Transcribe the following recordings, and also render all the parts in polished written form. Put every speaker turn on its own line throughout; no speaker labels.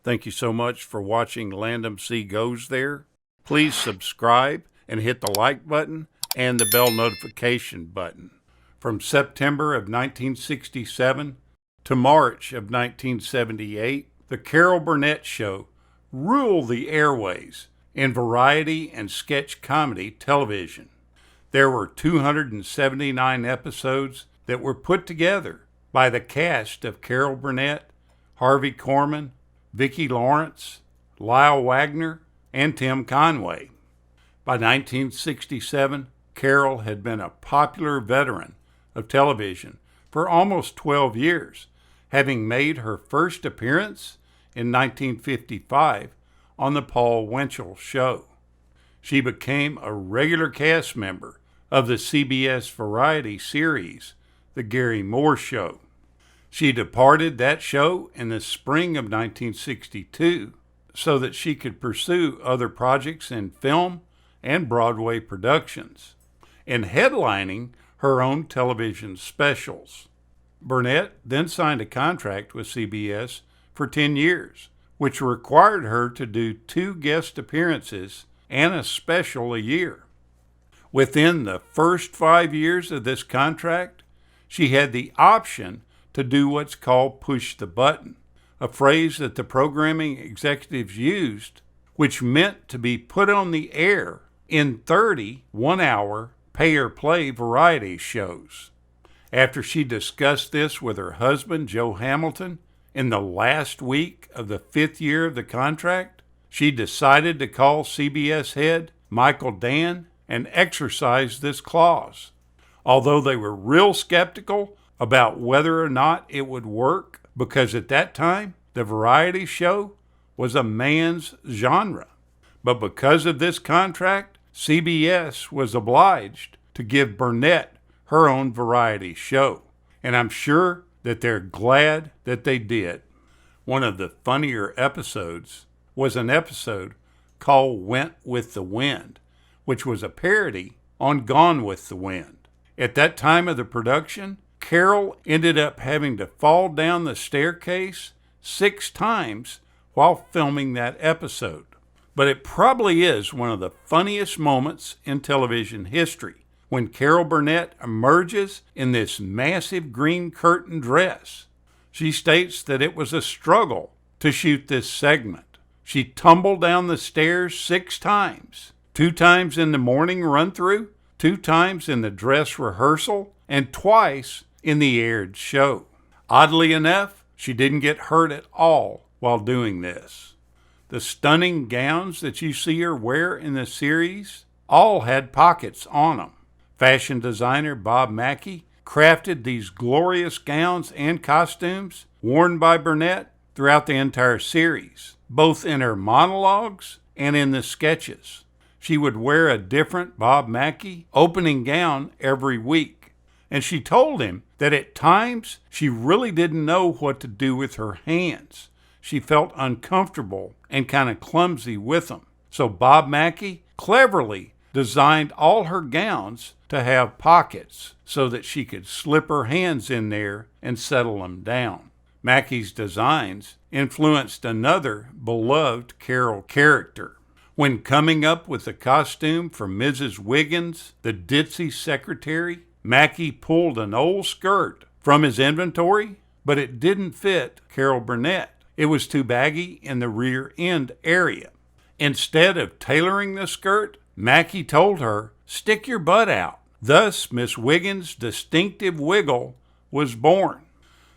Thank you so much for watching Landumc Goes There. Please subscribe and hit the like button and the bell notification button. From September of 1967 to March of 1978, the Carol Burnett Show ruled the airways in variety and sketch comedy television. There were 279 episodes that were put together by the cast of Carol Burnett, Harvey Korman, Vicki Lawrence, Lyle Wagner, and Tim Conway. By 1967, Carol had been a popular veteran of television for almost 12 years, having made her first appearance in 1955 on The Paul Winchell Show. She became a regular cast member of the CBS variety series, The Gary Moore Show. She departed that show in the spring of 1962 so that she could pursue other projects in film and Broadway productions, and headlining her own television specials. Burnett then signed a contract with CBS for 10 years, which required her to do 2 guest appearances and a special a year. Within the first 5 years of this contract, she had the option to do what's called push the button, a phrase that the programming executives used, which meant to be put on the air in 30 one-hour pay-or-play variety shows. After she discussed this with her husband, Joe Hamilton, in the last week of the 5th year of the contract, she decided to call CBS head Michael Dann and exercise this clause. Although they were real skeptical about whether or not it would work, because at that time, the variety show was a man's genre. But because of this contract, CBS was obliged to give Burnett her own variety show. And I'm sure that they're glad that they did. One of the funnier episodes was an episode called Went with the Wind, which was a parody on Gone with the Wind. At that time of the production, Carol ended up having to fall down the staircase 6 times while filming that episode. But it probably is one of the funniest moments in television history when Carol Burnett emerges in this massive green curtain dress. She states that it was a struggle to shoot this segment. She tumbled down the stairs 6 times, 2 times in the morning run-through, 2 times in the dress rehearsal, and twice in the aired show. Oddly enough, she didn't get hurt at all while doing this. The stunning gowns that you see her wear in the series all had pockets on them. Fashion designer Bob Mackie crafted these glorious gowns and costumes worn by Burnett throughout the entire series, both in her monologues and in the sketches. She would wear a different Bob Mackie opening gown every week. And she told him that at times she really didn't know what to do with her hands. She felt uncomfortable and kind of clumsy with them. So Bob Mackie cleverly designed all her gowns to have pockets so that she could slip her hands in there and settle them down. Mackie's designs influenced another beloved Carol character. When coming up with the costume for Mrs. Wiggins, the ditzy secretary, Mackie pulled an old skirt from his inventory, but it didn't fit Carol Burnett. It was too baggy in the rear end area. Instead of tailoring the skirt, Mackie told her, "Stick your butt out." Thus, Miss Wiggins' distinctive wiggle was born.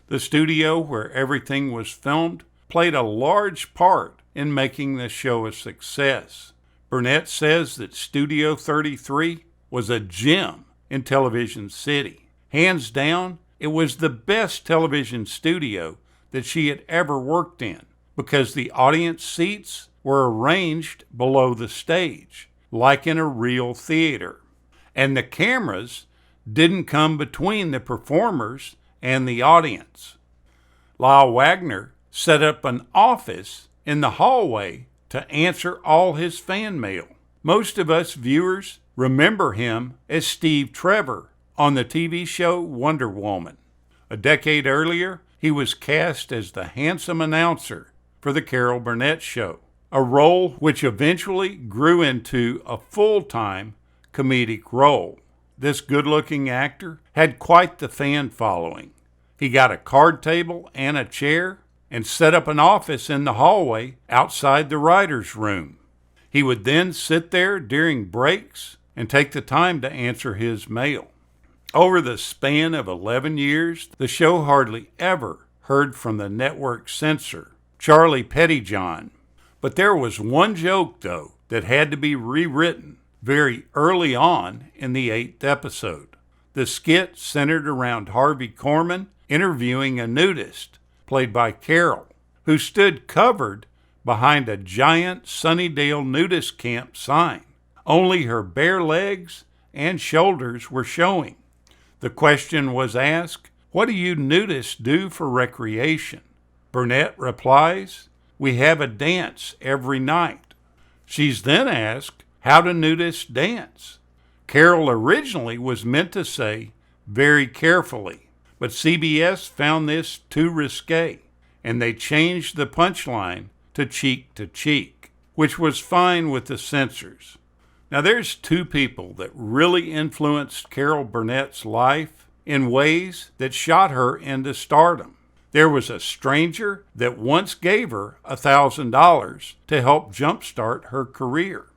The studio where everything was filmed played a large part in making the show a success. Burnett says that Studio 33 was a gem in Television City. Hands down, it was the best television studio that she had ever worked in because the audience seats were arranged below the stage, like in a real theater. And the cameras didn't come between the performers and the audience. Lyle Wagner set up an office in the hallway to answer all his fan mail. Most of us viewers remember him as Steve Trevor on the TV show Wonder Woman. A decade earlier, he was cast as the handsome announcer for the Carol Burnett Show, a role which eventually grew into a full-time comedic role. This good-looking actor had quite the fan following. He got a card table and a chair and set up an office in the hallway outside the writer's room. He would then sit there during breaks and take the time to answer his mail. Over the span of 11 years, the show hardly ever heard from the network censor, Charlie Pettyjohn. But there was one joke, though, that had to be rewritten very early on in the 8th episode. The skit centered around Harvey Korman interviewing a nudist, played by Carol, who stood covered behind a giant Sunnydale nudist camp sign. Only her bare legs and shoulders were showing. The question was asked, "What do you nudists do for recreation?" Burnett replies, "We have a dance every night." She's then asked, "How do nudists dance?" Carol originally was meant to say, "very carefully," but CBS found this too risque, and they changed the punchline to cheek, which was fine with the censors. Now there's two people that really influenced Carol Burnett's life in ways that shot her into stardom. There was a stranger that once gave her $1,000 to help jumpstart her career.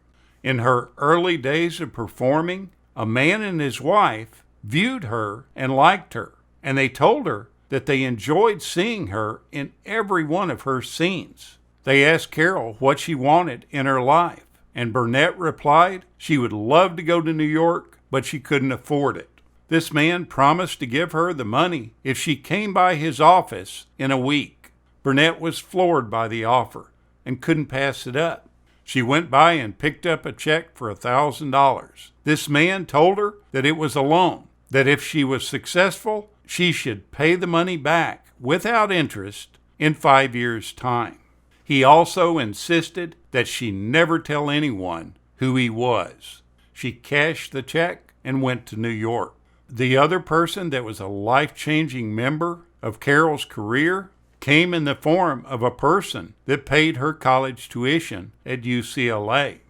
In her early days of performing, a man and his wife viewed her and liked her, and they told her that they enjoyed seeing her in every one of her scenes. They asked Carol what she wanted in her life, and Burnett replied she would love to go to New York, but she couldn't afford it. This man promised to give her the money if she came by his office in a week. Burnett was floored by the offer and couldn't pass it up. She went by and picked up a check for $1,000. This man told her that it was a loan, that if she was successful, she should pay the money back without interest in 5 years' time. He also insisted that she never tell anyone who he was. She cashed the check and went to New York. The other person that was a life-changing member of Carol's career came in the form of a person that paid her college tuition at UCLA.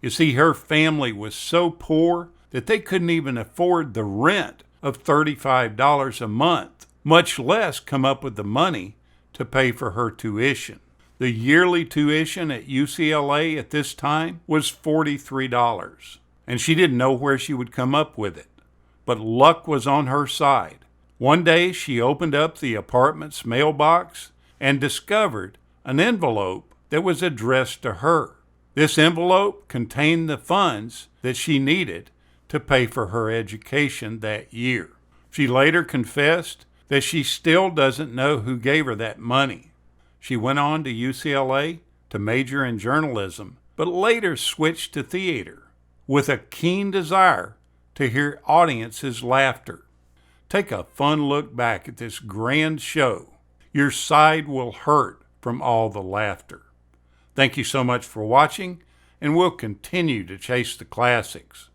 You see, her family was so poor that they couldn't even afford the rent of $35 a month, much less come up with the money to pay for her tuition. The yearly tuition at UCLA at this time was $43, and she didn't know where she would come up with it. But luck was on her side. One day she opened up the apartment's mailbox and discovered an envelope that was addressed to her. This envelope contained the funds that she needed to pay for her education that year. She later confessed that she still doesn't know who gave her that money. She went on to UCLA to major in journalism, but later switched to theater with a keen desire to hear audiences' laughter. Take a fun look back at this grand show. Your side will hurt from all the laughter. Thank you so much for watching, and we'll continue to chase the classics.